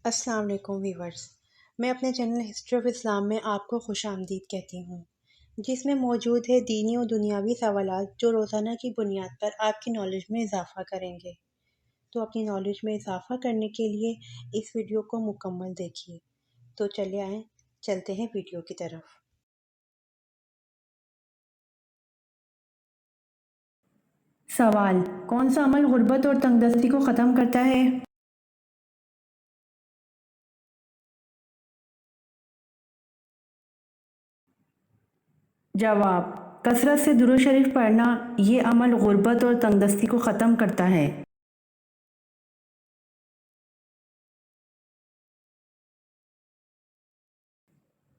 السلام علیکم ویورز، میں اپنے چینل ہسٹری آف اسلام میں آپ کو خوش آمدید کہتی ہوں، جس میں موجود ہے دینی و دنیاوی سوالات جو روزانہ کی بنیاد پر آپ کی نالج میں اضافہ کریں گے۔ تو اپنی نالج میں اضافہ کرنے کے لیے اس ویڈیو کو مکمل دیکھیے۔ تو چلے آئیں، چلتے ہیں ویڈیو کی طرف۔ سوال: کون سا عمل غربت اور تنگدستی کو ختم کرتا ہے؟ جواب: کثرت سے درود شریف پڑھنا یہ عمل غربت اور تنگدستی کو ختم کرتا ہے۔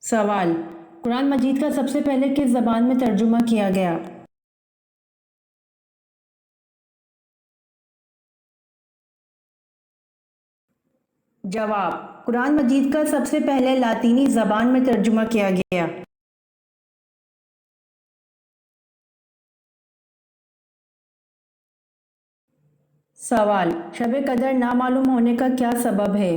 سوال: قرآن مجید کا سب سے پہلے کس زبان میں ترجمہ کیا گیا؟ جواب: قرآن مجید کا سب سے پہلے لاطینی زبان میں ترجمہ کیا گیا۔ سوال: شب قدر نامعلوم ہونے کا کیا سبب ہے؟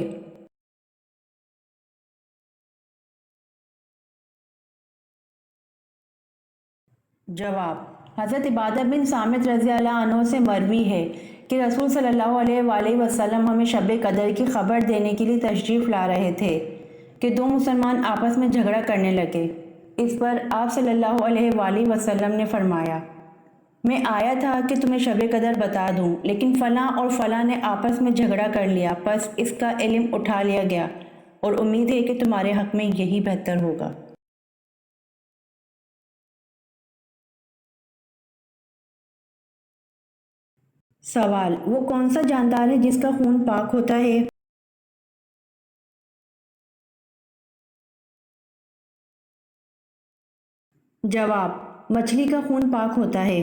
جواب: حضرت عبادہ بن صامت رضی اللہ عنہ سے مروی ہے کہ رسول صلی اللہ علیہ وآلہ وسلم ہمیں شب قدر کی خبر دینے کے لیے تشریف لا رہے تھے کہ دو مسلمان آپس میں جھگڑا کرنے لگے۔ اس پر آپ صلی اللہ علیہ وآلہ وسلم نے فرمایا: میں آیا تھا کہ تمہیں شب قدر بتا دوں، لیکن فلاں اور فلاں نے آپس میں جھگڑا کر لیا، پس اس کا علم اٹھا لیا گیا اور امید ہے کہ تمہارے حق میں یہی بہتر ہوگا۔ سوال: وہ کون سا جاندار ہے جس کا خون پاک ہوتا ہے؟ جواب: مچھلی کا خون پاک ہوتا ہے۔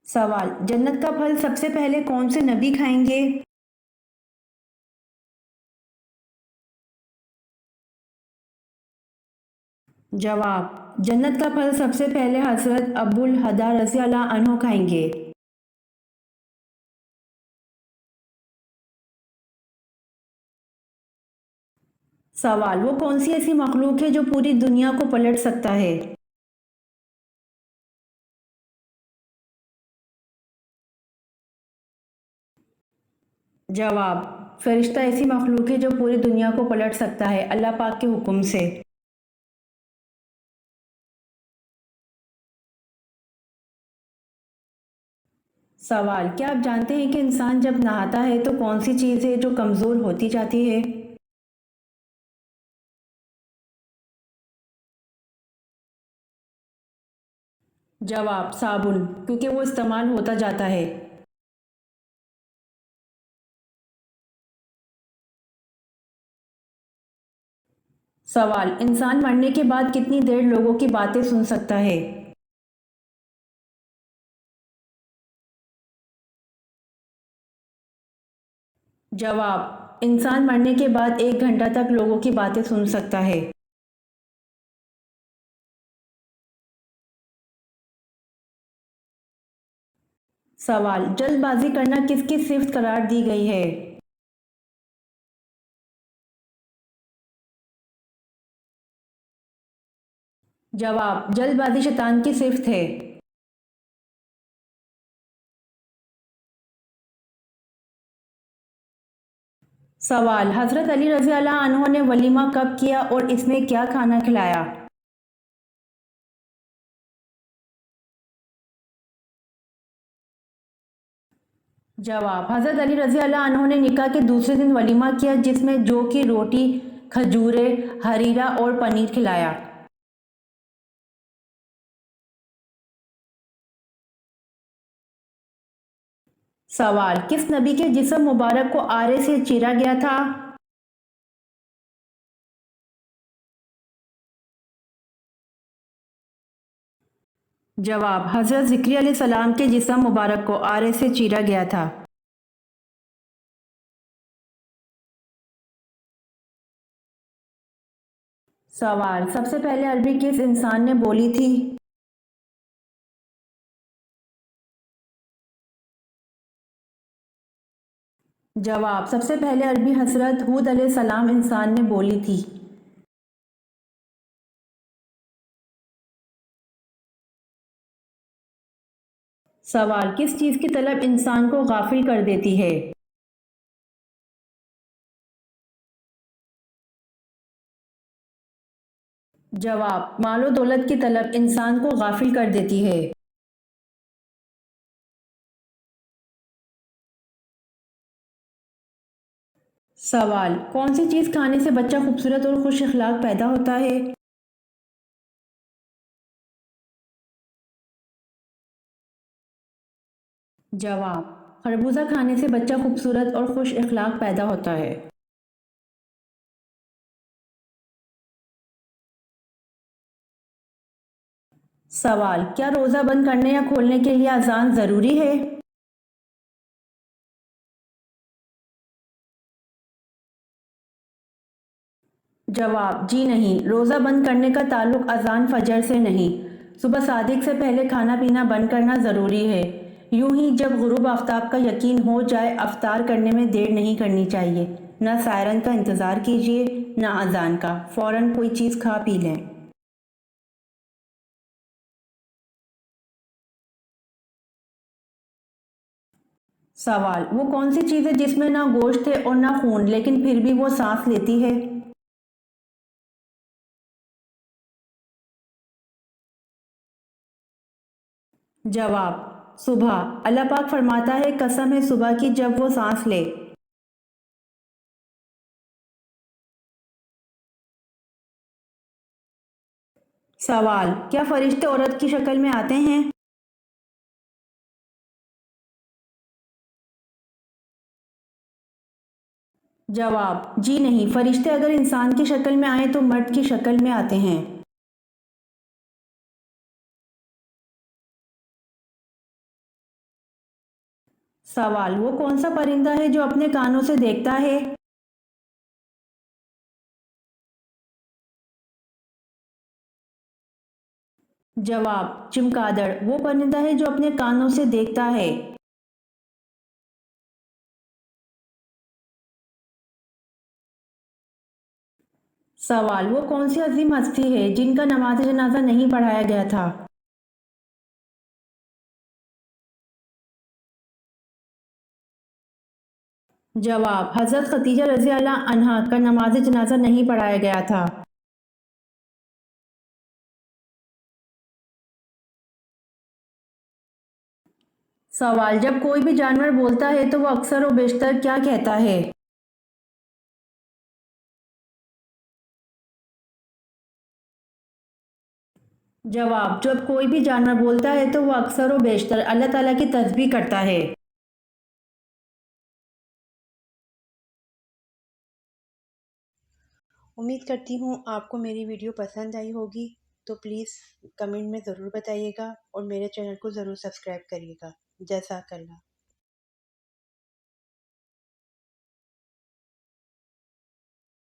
سوال: جنت کا پھل سب سے پہلے کون سے نبی کھائیں گے؟ جواب: جنت کا پھل سب سے پہلے حضرت ابو الہدیٰ رضی اللہ عنہ کھائیں گے۔ سوال: وہ کون سی ایسی مخلوق ہے جو پوری دنیا کو پلٹ سکتا ہے؟ جواب: فرشتہ ایسی مخلوق ہے جو پوری دنیا کو پلٹ سکتا ہے اللہ پاک کے حکم سے۔ سوال: کیا آپ جانتے ہیں کہ انسان جب نہاتا ہے تو کون سی چیز ہے جو کمزور ہوتی جاتی ہے؟ جواب: صابن، کیونکہ وہ استعمال ہوتا جاتا ہے۔ سوال: انسان مرنے کے بعد کتنی دیر لوگوں کی باتیں سن سکتا ہے؟ جواب: انسان مرنے کے بعد 1 گھنٹہ تک لوگوں کی باتیں سن سکتا ہے۔ سوال: جلد بازی کرنا کس کی صفت قرار دی گئی ہے؟ جواب: جلد بازی شیطان کی صفت ہے۔ سوال: حضرت علی رضی اللہ عنہ نے ولیمہ کب کیا اور اس میں کیا کھانا کھلایا؟ جواب: حضرت علی رضی اللہ عنہ نے نکاح کے دوسرے دن ولیمہ کیا جس میں جو کی روٹی، کھجوریں، حریرہ اور پنیر کھلایا۔ سوال: کس نبی کے جسم مبارک کو آرے سے چیرا گیا تھا؟ جواب: حضرت زکریا علیہ السلام کے جسم مبارک کو آرے سے چیرا گیا تھا۔ سوال: سب سے پہلے عربی کس انسان نے بولی تھی؟ جواب: سب سے پہلے عربی حضرت ہود علیہ السلام انسان نے بولی تھی۔ سوال: کس چیز کی طلب انسان کو غافل کر دیتی ہے؟ جواب: مال و دولت کی طلب انسان کو غافل کر دیتی ہے۔ سوال: کون سی چیز کھانے سے بچہ خوبصورت اور خوش اخلاق پیدا ہوتا ہے؟ جواب: خربوزہ کھانے سے بچہ خوبصورت اور خوش اخلاق پیدا ہوتا ہے۔ سوال: کیا روزہ بند کرنے یا کھولنے کے لیے اذان ضروری ہے؟ جواب: جی نہیں، روزہ بند کرنے کا تعلق اذان فجر سے نہیں، صبح صادق سے پہلے کھانا پینا بند کرنا ضروری ہے۔ یوں ہی جب غروب آفتاب کا یقین ہو جائے افطار کرنے میں دیر نہیں کرنی چاہیے، نہ سائرن کا انتظار کیجیے نہ اذان کا، فوراً کوئی چیز کھا پی لیں۔ سوال: وہ کون سی چیز ہے جس میں نہ گوشت ہے اور نہ خون لیکن پھر بھی وہ سانس لیتی ہے؟ جواب: صبح۔ اللہ پاک فرماتا ہے قسم ہے صبح کی جب وہ سانس لے۔ سوال: کیا فرشتے عورت کی شکل میں آتے ہیں؟ جواب: جی نہیں، فرشتے اگر انسان کی شکل میں آئیں تو مرد کی شکل میں آتے ہیں۔ سوال: وہ کون سا پرندہ ہے جو اپنے کانوں سے دیکھتا ہے؟ جواب: چمگادڑ وہ پرندہ ہے جو اپنے کانوں سے دیکھتا ہے۔ سوال: وہ کون سی عظیم ہستی ہے جن کا نماز جنازہ نہیں پڑھایا گیا تھا؟ جواب: حضرت خدیجہ رضی اللہ عنہا کا نماز جنازہ نہیں پڑھایا گیا تھا۔ سوال: جب کوئی بھی جانور بولتا ہے تو وہ اکثر و بیشتر کیا کہتا ہے؟ جواب: جب کوئی بھی جانور بولتا ہے تو وہ اکثر و بیشتر اللہ تعالیٰ کی تسبیح کرتا ہے۔ امید کرتی ہوں آپ کو میری ویڈیو پسند آئی ہوگی، تو پلیز کمنٹ میں ضرور بتائیے گا اور میرے چینل کو ضرور سبسکرائب کریے گا۔ جزاک اللہ۔